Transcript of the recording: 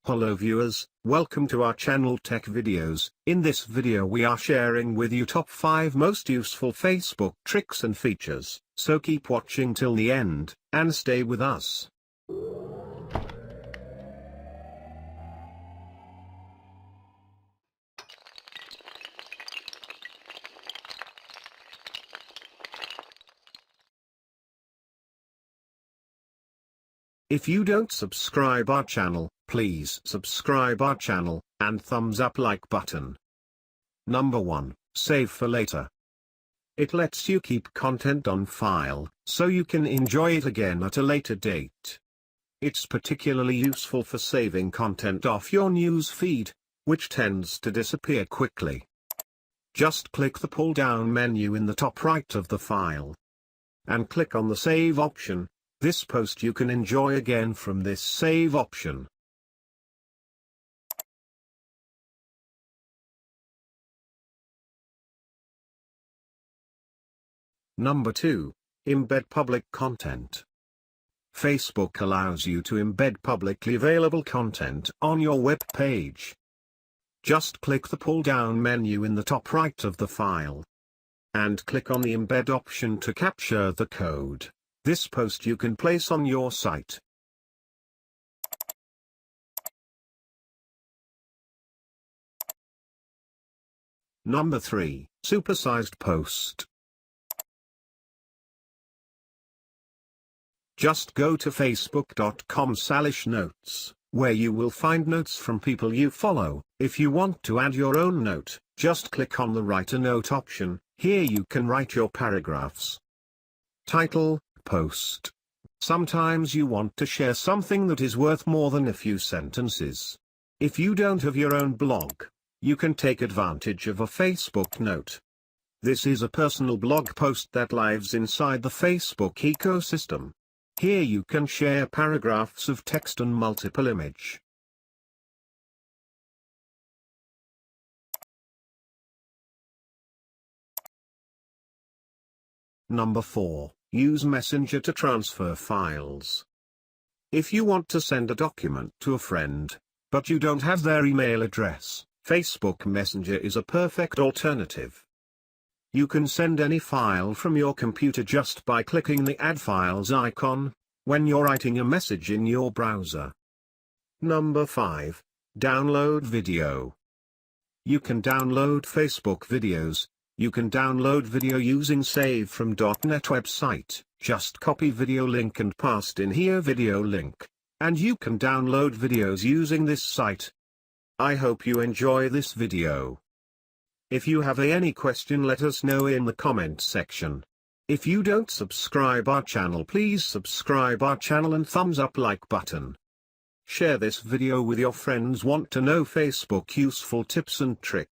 Hello viewers, welcome to our channel TechVideos. In this video we are sharing with you top 5 most useful Facebook tricks and features, so keep watching till the end, and stay with us. If you don't subscribe our channel, please subscribe our channel, and thumbs up like button. Number 1, save for later. It lets you keep content on file, so you can enjoy it again at a later date. It's particularly useful for saving content off your news feed, which tends to disappear quickly. Just click the pull-down menu in the top right of the file, and click on the Save option. This post you can enjoy again from this Save option. Number 2, embed public content. Facebook allows you to embed publicly available content on your web page. Just click the pull-down menu in the top right of the file, and click on the Embed option to capture the code. This post you can place on your site. Number 3, supersized post. Just go to facebook.com/notes, where you will find notes from people you follow. If you want to add your own note, just click on the Write a Note option. Here you can write your paragraphs. Title, post. Sometimes you want to share something that is worth more than a few sentences. If you don't have your own blog, you can take advantage of a Facebook note. This is a personal blog post that lives inside the Facebook ecosystem. Here you can share paragraphs of text and multiple image. Number 4, use Messenger to transfer files. If you want to send a document to a friend, but you don't have their email address, Facebook Messenger is a perfect alternative. You can send any file from your computer just by clicking the Add Files icon, when you're writing a message in your browser. Number 5, download video. You can download Facebook videos. You can download video using Save from .NET website. Just copy video link and paste in here video link, and you can download videos using this site. I hope you enjoy this video. If you have any question, let us know in the comment section. If you don't subscribe our channel, please subscribe our channel and thumbs up like button. Share this video with your friends want to know Facebook useful tips and tricks.